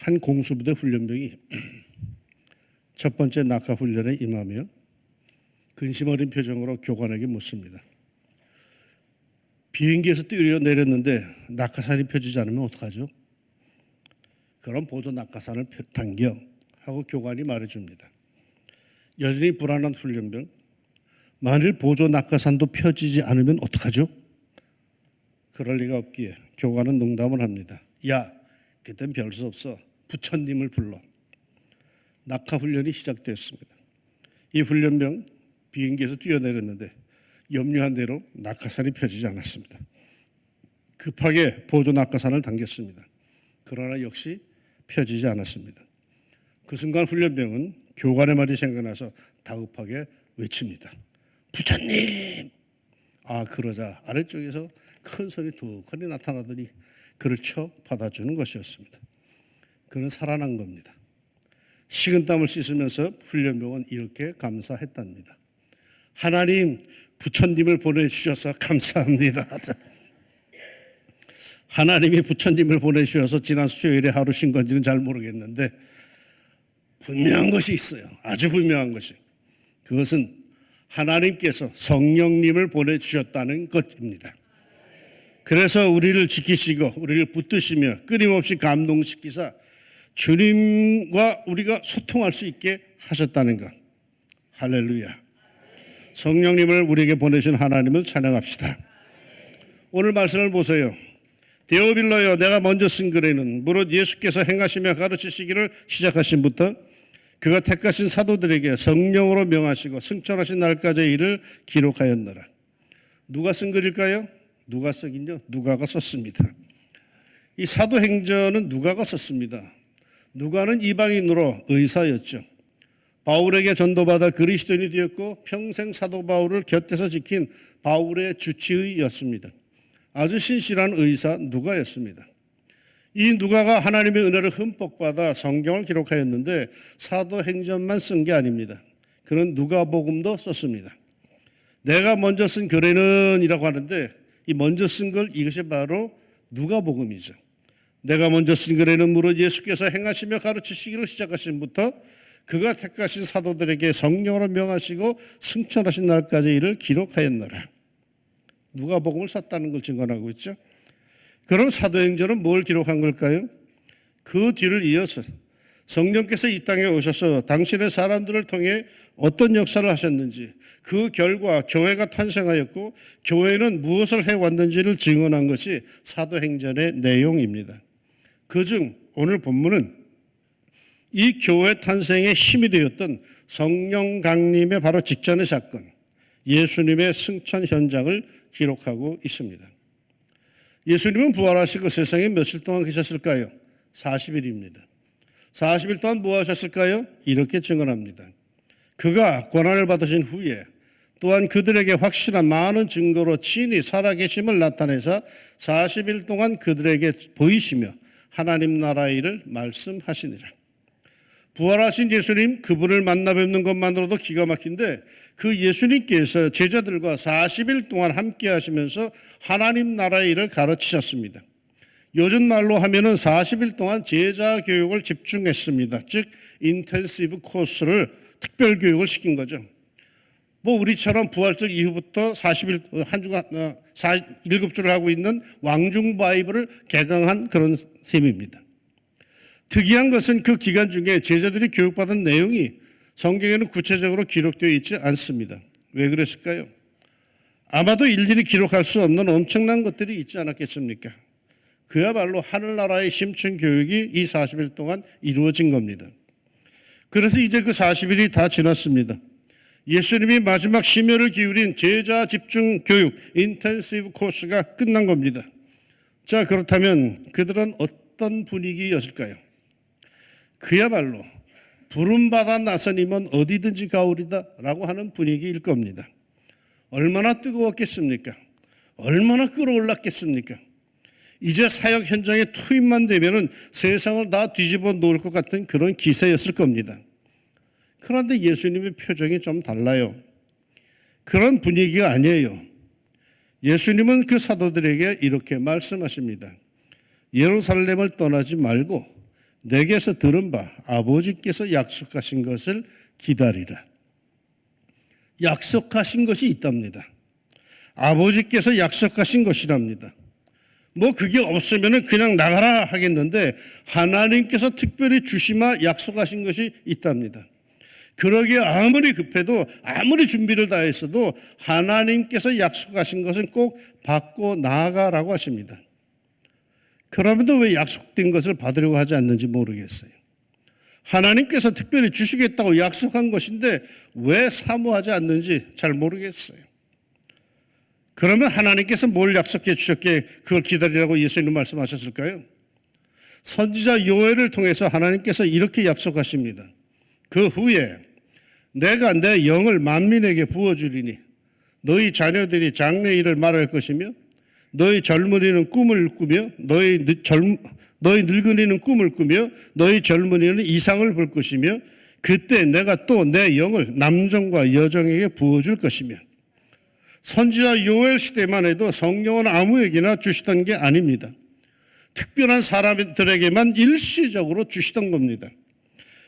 한 공수부대 훈련병이 첫 번째 낙하 훈련에 임하며 근심 어린 표정으로 교관에게 묻습니다. 비행기에서 뛰어내렸는데 낙하산이 펴지지 않으면 어떡하죠? 그럼 보조 낙하산을 당겨 하고 교관이 말해줍니다. 여전히 불안한 훈련병, 만일 보조 낙하산도 펴지지 않으면 어떡하죠? 그럴 리가 없기에 교관은 농담을 합니다. 야, 그땐 별 수 없어. 부처님을 불러. 낙하 훈련이 시작됐습니다. 이 훈련병 비행기에서 뛰어내렸는데 염려한 대로 낙하산이 펴지지 않았습니다. 급하게 보조 낙하산을 당겼습니다. 그러나 역시 펴지지 않았습니다. 그 순간 훈련병은 교관의 말이 생각나서 다급하게 외칩니다. 부처님! 그러자 아래쪽에서 큰 손이 툭하니 나타나더니 그를 쳐 받아주는 것이었습니다. 그는 살아난 겁니다. 식은땀을 씻으면서 훈련병은 이렇게 감사했답니다. 하나님, 부처님을 보내주셔서 감사합니다. 하나님이 부처님을 보내주셔서 지난 수요일에 하루 쉰 건지는 잘 모르겠는데 분명한 것이 있어요. 아주 분명한 것이. 그것은 하나님께서 성령님을 보내주셨다는 것입니다. 그래서 우리를 지키시고 우리를 붙드시며 끊임없이 감동시키사 주님과 우리가 소통할 수 있게 하셨다는 것. 할렐루야. 성령님을 우리에게 보내신 하나님을 찬양합시다. 오늘 말씀을 보세요. 데오빌로여, 내가 먼저 쓴 글에는 무릇 예수께서 행하시며 가르치시기를 시작하신부터 그가 택하신 사도들에게 성령으로 명하시고 승천하신 날까지의 일을 기록하였노라. 누가 쓴 글일까요? 누가 쓰긴요? 누가가 썼습니다. 이 사도행전은 누가가 썼습니다. 누가는 이방인으로 의사였죠. 바울에게 전도받아 그리스도인이 되었고 평생 사도 바울을 곁에서 지킨 바울의 주치의였습니다. 아주 신실한 의사 누가였습니다. 이 누가가 하나님의 은혜를 흠뻑 받아 성경을 기록하였는데 사도행전만 쓴 게 아닙니다. 그는 누가복음도 썼습니다. 내가 먼저 쓴 글에는 이라고 하는데 이 먼저 쓴 글 이것이 바로 누가복음이죠. 내가 먼저 쓴 글에는 무릇 예수께서 행하시며 가르치시기를 시작하신부터 그가 택하신 사도들에게 성령으로 명하시고 승천하신 날까지 이를 기록하였노라. 누가복음을 썼다는 걸 증언하고 있죠. 그럼 사도행전은 뭘 기록한 걸까요? 그 뒤를 이어서 성령께서 이 땅에 오셔서 당신의 사람들을 통해 어떤 역사를 하셨는지 그 결과 교회가 탄생하였고 교회는 무엇을 해왔는지를 증언한 것이 사도행전의 내용입니다. 그중 오늘 본문은 이 교회 탄생의 힘이 되었던 성령 강림의 바로 직전의 사건, 예수님의 승천 현장을 기록하고 있습니다. 예수님은 부활하시고 세상에 며칠 동안 계셨을까요? 40일입니다. 40일 동안 뭐 하셨을까요? 이렇게 증언합니다. 그가 고난을 받으신 후에 또한 그들에게 확실한 많은 증거로 친히 살아계심을 나타내사 40일 동안 그들에게 보이시며 하나님 나라의 일을 말씀하시니라. 부활하신 예수님, 그분을 만나 뵙는 것만으로도 기가 막힌데 그 예수님께서 제자들과 40일 동안 함께 하시면서 하나님 나라의 일을 가르치셨습니다. 요즘 말로 하면은 40일 동안 제자 교육을 집중했습니다. 즉 인텐시브 코스를 특별 교육을 시킨 거죠. 뭐 우리처럼 부활절 이후부터 40일 한 주간 7주를 하고 있는 왕중 바이블을 개강한 그런 셈입니다. 특이한 것은 그 기간 중에 제자들이 교육받은 내용이 성경에는 구체적으로 기록되어 있지 않습니다. 왜 그랬을까요? 아마도 일일이 기록할 수 없는 엄청난 것들이 있지 않았겠습니까? 그야말로 하늘나라의 심층 교육이 이 40일 동안 이루어진 겁니다. 그래서 이제 그 40일이 다 지났습니다. 예수님이 마지막 심혈을 기울인 제자 집중 교육, 인텐시브 코스가 끝난 겁니다. 자, 그렇다면 그들은 어떤 분위기였을까요? 그야말로 부름받아 나서님은 어디든지 가오리다 라고 하는 분위기일 겁니다. 얼마나 뜨거웠겠습니까? 얼마나 끌어올랐겠습니까? 이제 사역 현장에 투입만 되면은 세상을 다 뒤집어 놓을 것 같은 그런 기세였을 겁니다. 그런데 예수님의 표정이 좀 달라요. 그런 분위기가 아니에요. 예수님은 그 사도들에게 이렇게 말씀하십니다. 예루살렘을 떠나지 말고 내게서 들은 바 아버지께서 약속하신 것을 기다리라. 약속하신 것이 있답니다. 아버지께서 약속하신 것이랍니다. 뭐 그게 없으면 그냥 나가라 하겠는데 하나님께서 특별히 주시마 약속하신 것이 있답니다. 그러기에 아무리 급해도 아무리 준비를 다 했어도 하나님께서 약속하신 것은 꼭 받고 나아가라고 하십니다. 그러면도 왜 약속된 것을 받으려고 하지 않는지 모르겠어요. 하나님께서 특별히 주시겠다고 약속한 것인데 왜 사모하지 않는지 잘 모르겠어요. 그러면 하나님께서 뭘 약속해 주셨기에 그걸 기다리라고 예수님 말씀하셨을까요? 선지자 요엘을 통해서 하나님께서 이렇게 약속하십니다. 그 후에 내가 내 영을 만민에게 부어주리니 너희 자녀들이 장래 일을 말할 것이며 너희 젊은이는 꿈을 꾸며 너희 늙은이는 꿈을 꾸며 너희 젊은이는 이상을 볼 것이며 그때 내가 또 내 영을 남정과 여정에게 부어줄 것이며 선지자 요엘 시대만 해도 성령은 아무에게나 주시던 게 아닙니다. 특별한 사람들에게만 일시적으로 주시던 겁니다.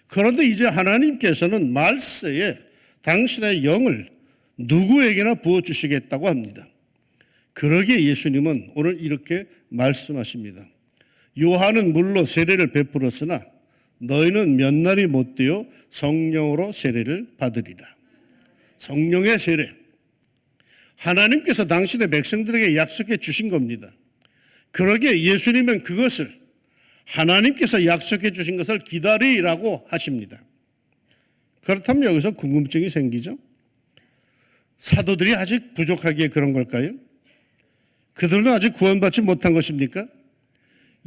그런데 이제 하나님께서는 말세에 당신의 영을 누구에게나 부어주시겠다고 합니다. 그러기에 예수님은 오늘 이렇게 말씀하십니다. 요한은 물로 세례를 베풀었으나 너희는 몇 날이 못 되어 성령으로 세례를 받으리라. 성령의 세례. 하나님께서 당신의 백성들에게 약속해 주신 겁니다. 그러기에 예수님은 그것을 하나님께서 약속해 주신 것을 기다리라고 하십니다. 그렇다면 여기서 궁금증이 생기죠? 사도들이 아직 부족하기에 그런 걸까요? 그들은 아직 구원받지 못한 것입니까?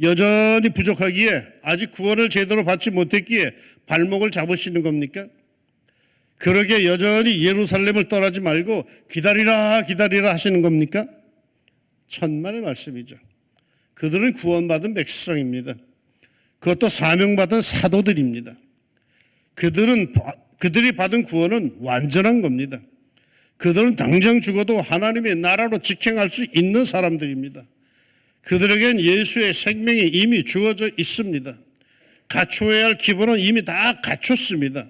여전히 부족하기에 아직 구원을 제대로 받지 못했기에 발목을 잡으시는 겁니까? 그러기에 여전히 예루살렘을 떠나지 말고 기다리라 기다리라 하시는 겁니까? 천만의 말씀이죠. 그들은 구원받은 백성입니다. 그것도 사명받은 사도들입니다. 그들이 받은 구원은 완전한 겁니다. 그들은 당장 죽어도 하나님의 나라로 직행할 수 있는 사람들입니다. 그들에겐 예수의 생명이 이미 주어져 있습니다. 갖춰야 할 기본은 이미 다 갖췄습니다.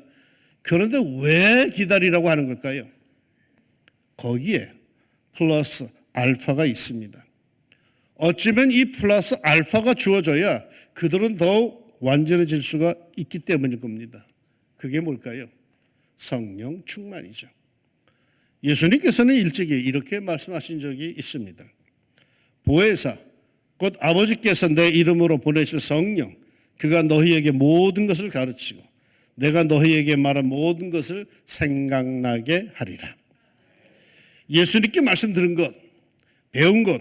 그런데 왜 기다리라고 하는 걸까요? 거기에 플러스 알파가 있습니다. 어쩌면 이 플러스 알파가 주어져야 그들은 더욱 완전해질 수가 있기 때문일 겁니다. 그게 뭘까요? 성령 충만이죠. 예수님께서는 일찍이 이렇게 말씀하신 적이 있습니다. 보혜사 곧 아버지께서 내 이름으로 보내실 성령 그가 너희에게 모든 것을 가르치고 내가 너희에게 말한 모든 것을 생각나게 하리라. 예수님께 말씀 들은 것, 배운 것,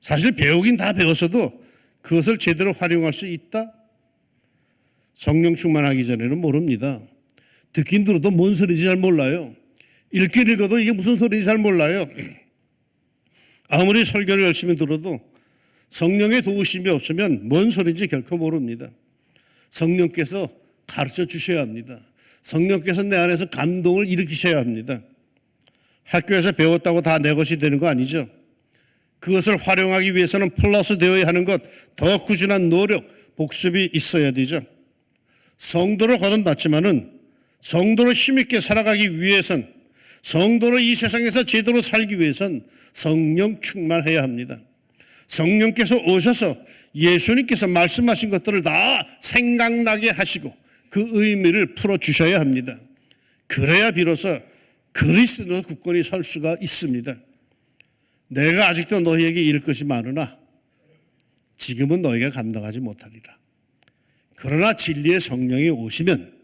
사실 배우긴 다 배웠어도 그것을 제대로 활용할 수 있다? 성령 충만하기 전에는 모릅니다. 듣긴 들어도 뭔 소리인지 잘 몰라요. 읽긴 읽어도 이게 무슨 소리인지 잘 몰라요. 아무리 설교를 열심히 들어도 성령의 도우심이 없으면 뭔 소리인지 결코 모릅니다. 성령께서 가르쳐 주셔야 합니다. 성령께서 내 안에서 감동을 일으키셔야 합니다. 학교에서 배웠다고 다 내 것이 되는 거 아니죠. 그것을 활용하기 위해서는 플러스 되어야 하는 것, 더 꾸준한 노력, 복습이 있어야 되죠. 성도를 거듭났지만은 성도를 힘있게 살아가기 위해선 성도로 이 세상에서 제대로 살기 위해선 성령 충만해야 합니다. 성령께서 오셔서 예수님께서 말씀하신 것들을 다 생각나게 하시고 그 의미를 풀어주셔야 합니다. 그래야 비로소 그리스도로 굳건히 설 수가 있습니다. 내가 아직도 너희에게 이를 것이 많으나 지금은 너희가 감당하지 못하리라. 그러나 진리의 성령이 오시면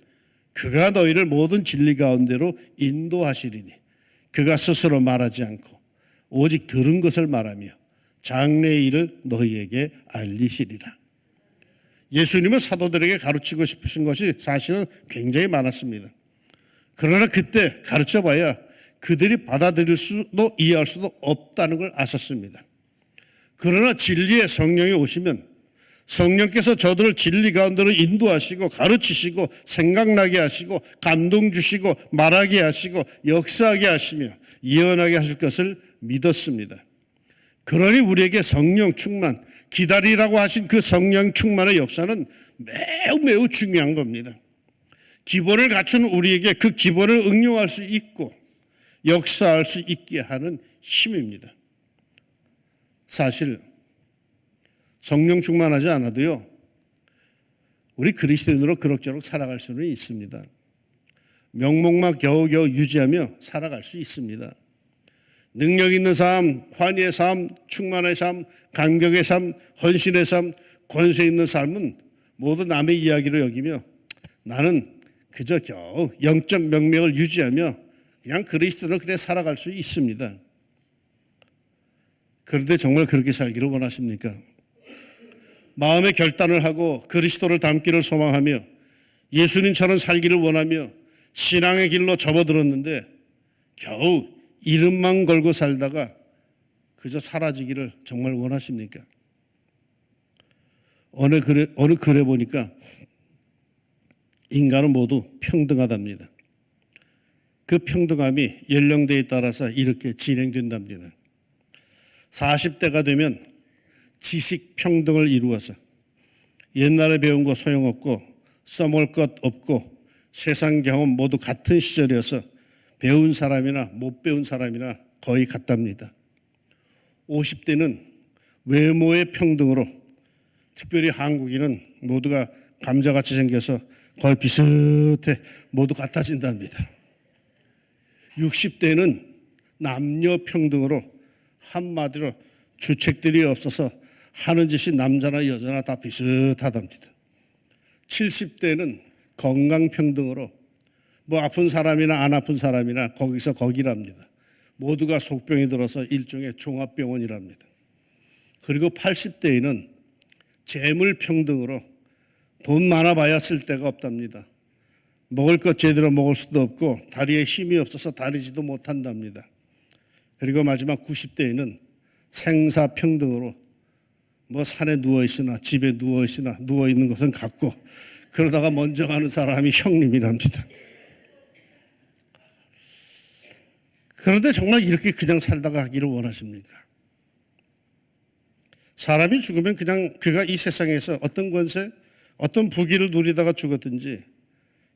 그가 너희를 모든 진리 가운데로 인도하시리니 그가 스스로 말하지 않고 오직 들은 것을 말하며 장래의 일을 너희에게 알리시리라. 예수님은 사도들에게 가르치고 싶으신 것이 사실은 굉장히 많았습니다. 그러나 그때 가르쳐봐야 그들이 받아들일 수도 이해할 수도 없다는 걸 아셨습니다. 그러나 진리의 성령이 오시면 성령께서 저들을 진리 가운데로 인도하시고 가르치시고 생각나게 하시고 감동 주시고 말하게 하시고 역사하게 하시며 예언하게 하실 것을 믿었습니다. 그러니 우리에게 성령 충만, 기다리라고 하신 그 성령 충만의 역사는 매우 매우 중요한 겁니다. 기본을 갖춘 우리에게 그 기본을 응용할 수 있고 역사할 수 있게 하는 힘입니다. 사실 성령 충만하지 않아도요, 우리 그리스도인으로 그럭저럭 살아갈 수는 있습니다. 명목만 겨우겨우 유지하며 살아갈 수 있습니다. 능력 있는 삶, 환희의 삶, 충만의 삶, 감격의 삶, 헌신의 삶, 권세 있는 삶은 모두 남의 이야기로 여기며 나는 그저 겨우 영적 명맥을 유지하며 그냥 그리스도로 그래 살아갈 수 있습니다. 그런데 정말 그렇게 살기를 원하십니까? 마음의 결단을 하고 그리스도를 닮기를 소망하며 예수님처럼 살기를 원하며 신앙의 길로 접어들었는데 겨우 이름만 걸고 살다가 그저 사라지기를 정말 원하십니까? 어느 글에 보니까 인간은 모두 평등하답니다. 그 평등함이 연령대에 따라서 이렇게 진행된답니다. 40대가 되면 지식 평등을 이루어서 옛날에 배운 거 소용없고 써먹을 것 없고 세상 경험 모두 같은 시절이어서 배운 사람이나 못 배운 사람이나 거의 같답니다. 50대는 외모의 평등으로 특별히 한국인은 모두가 감자같이 생겨서 거의 비슷해 모두 같아진답니다. 60대는 남녀 평등으로 한마디로 주책들이 없어서 하는 짓이 남자나 여자나 다 비슷하답니다. 70대는 건강평등으로 뭐 아픈 사람이나 안 아픈 사람이나 거기서 거기랍니다. 모두가 속병이 들어서 일종의 종합병원이랍니다. 그리고 80대에는 재물평등으로 돈 많아봐야 쓸 데가 없답니다. 먹을 것 제대로 먹을 수도 없고 다리에 힘이 없어서 다니지도 못한답니다. 그리고 마지막 90대에는 생사평등으로 뭐 산에 누워있으나 집에 누워있으나 누워있는 것은 같고 그러다가 먼저 가는 사람이 형님이랍니다. 그런데 정말 이렇게 그냥 살다가 하기를 원하십니까? 사람이 죽으면 그냥 그가 이 세상에서 어떤 권세, 어떤 부귀를 누리다가 죽었든지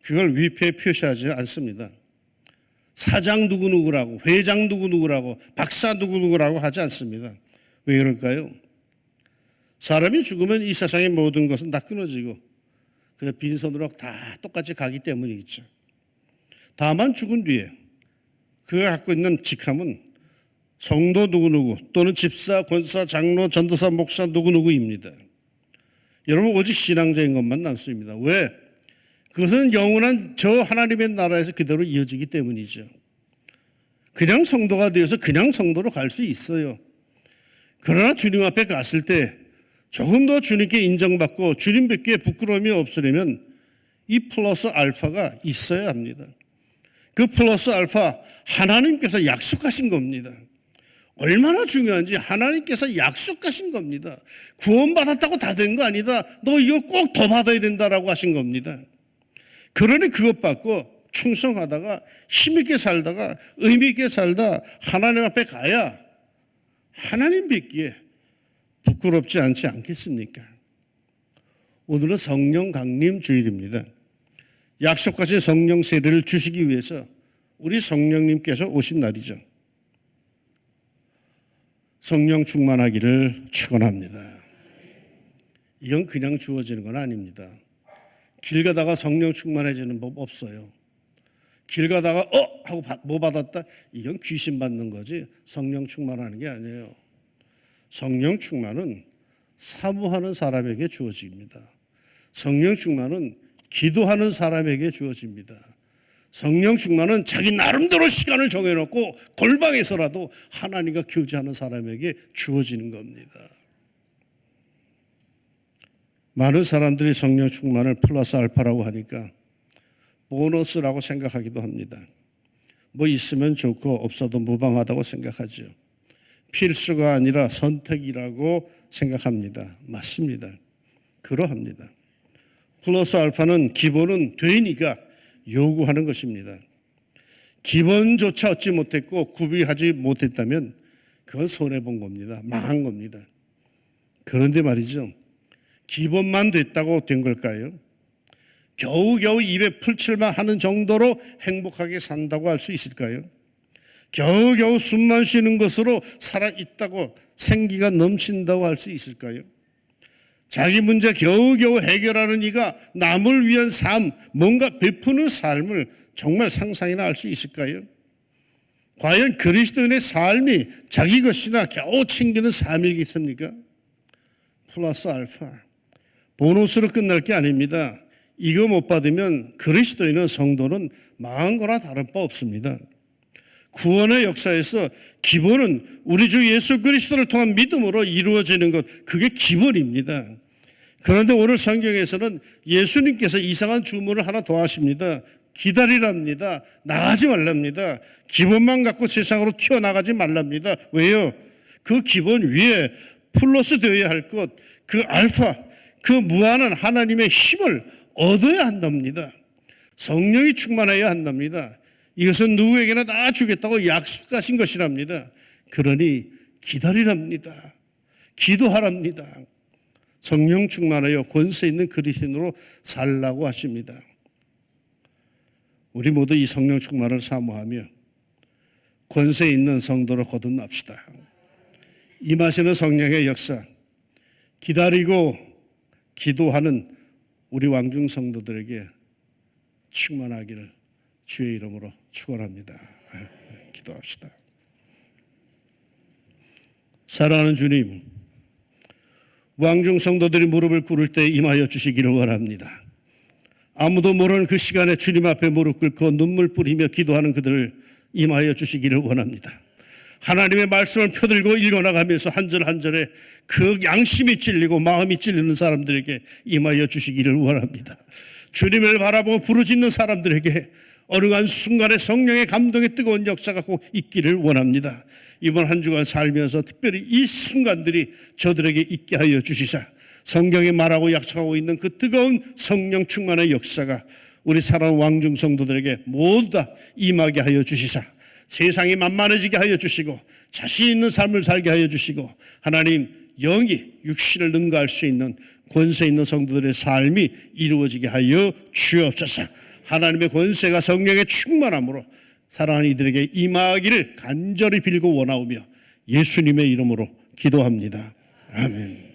그걸 위패에 표시하지 않습니다. 사장 누구누구라고, 회장 누구누구라고, 박사 누구누구라고 하지 않습니다. 왜 그럴까요? 사람이 죽으면 이 세상의 모든 것은 다 끊어지고 그냥 빈손으로 다 똑같이 가기 때문이겠죠. 다만 죽은 뒤에 그가 갖고 있는 직함은 성도 누구누구 또는 집사, 권사, 장로, 전도사, 목사 누구누구입니다. 여러분 오직 신앙자인 것만 남습니다. 왜? 그것은 영원한 저 하나님의 나라에서 그대로 이어지기 때문이죠. 그냥 성도가 되어서 그냥 성도로 갈 수 있어요. 그러나 주님 앞에 갔을 때 조금 더 주님께 인정받고 주님 뵙기에 부끄러움이 없으려면 이 플러스 알파가 있어야 합니다. 그 플러스 알파 하나님께서 약속하신 겁니다. 얼마나 중요한지 하나님께서 약속하신 겁니다. 구원받았다고 다 된 거 아니다. 너 이거 꼭 더 받아야 된다라고 하신 겁니다. 그러니 그것 받고 충성하다가 힘있게 살다가 의미있게 살다 하나님 앞에 가야 하나님 뵙기에 부끄럽지 않지 않겠습니까? 오늘은 성령 강림 주일입니다. 약속하신 성령 세례를 주시기 위해서 우리 성령님께서 오신 날이죠. 성령 충만하기를 축원합니다. 이건 그냥 주어지는 건 아닙니다. 길 가다가 성령 충만해지는 법 없어요. 길 가다가 하고 뭐 받았다? 이건 귀신 받는 거지 성령 충만하는 게 아니에요. 성령 충만은 사모하는 사람에게 주어집니다. 성령 충만은 기도하는 사람에게 주어집니다. 성령 충만은 자기 나름대로 시간을 정해놓고 골방에서라도 하나님과 교제하는 사람에게 주어지는 겁니다. 많은 사람들이 성령 충만을 플러스 알파라고 하니까 보너스라고 생각하기도 합니다. 뭐 있으면 좋고 없어도 무방하다고 생각하죠. 필수가 아니라 선택이라고 생각합니다. 맞습니다. 그러합니다. 플러스 알파는 기본은 되니까 요구하는 것입니다. 기본조차 얻지 못했고 구비하지 못했다면 그건 손해본 겁니다. 망한 겁니다. 그런데 말이죠. 기본만 됐다고 된 걸까요? 겨우겨우 입에 풀칠만 하는 정도로 행복하게 산다고 할 수 있을까요? 겨우겨우 숨만 쉬는 것으로 살아있다고 생기가 넘친다고 할 수 있을까요? 자기 문제 겨우겨우 해결하는 이가 남을 위한 삶, 뭔가 베푸는 삶을 정말 상상이나 할 수 있을까요? 과연 그리스도인의 삶이 자기 것이나 겨우 챙기는 삶이겠습니까? 플러스 알파. 보너스로 끝날 게 아닙니다. 이거 못 받으면 그리스도인은 성도는 망한 거나 다른 바 없습니다. 구원의 역사에서 기본은 우리 주 예수 그리스도를 통한 믿음으로 이루어지는 것, 그게 기본입니다. 그런데 오늘 성경에서는 예수님께서 이상한 주문을 하나 더 하십니다. 기다리랍니다. 나가지 말랍니다. 기본만 갖고 세상으로 튀어나가지 말랍니다. 왜요? 그 기본 위에 플러스 되어야 할 것, 그 알파, 그 무한한 하나님의 힘을 얻어야 한답니다. 성령이 충만해야 한답니다. 이것은 누구에게나 다 주겠다고 약속하신 것이랍니다. 그러니 기다리랍니다. 기도하랍니다. 성령 충만하여 권세 있는 그리스도인으로 살라고 하십니다. 우리 모두 이 성령 충만을 사모하며 권세 있는 성도로 거듭납시다. 임하시는 성령의 역사, 기다리고 기도하는 우리 왕중 성도들에게 충만하기를 주의 이름으로 축원합니다. 기도합시다. 사랑하는 주님, 왕중 성도들이 무릎을 꿇을 때 임하여 주시기를 원합니다. 아무도 모르는 그 시간에 주님 앞에 무릎 꿇고 눈물 뿌리며 기도하는 그들을 임하여 주시기를 원합니다. 하나님의 말씀을 펴들고 읽어나가면서 한 절 한 절에 그 양심이 찔리고 마음이 찔리는 사람들에게 임하여 주시기를 원합니다. 주님을 바라보고 부르짖는 사람들에게 어느 한 순간에 성령의 감동의 뜨거운 역사가 꼭 있기를 원합니다. 이번 한 주간 살면서 특별히 이 순간들이 저들에게 있게 하여 주시사 성경에 말하고 약속하고 있는 그 뜨거운 성령 충만의 역사가 우리 사랑하는 왕중 성도들에게 모두 다 임하게 하여 주시사 세상이 만만해지게 하여 주시고 자신 있는 삶을 살게 하여 주시고 하나님 영이 육신을 능가할 수 있는 권세 있는 성도들의 삶이 이루어지게 하여 주옵소서. 하나님의 권세가 성령의 충만함으로 사랑하는 이들에게 임하기를 간절히 빌고 원하오며 예수님의 이름으로 기도합니다. 아멘.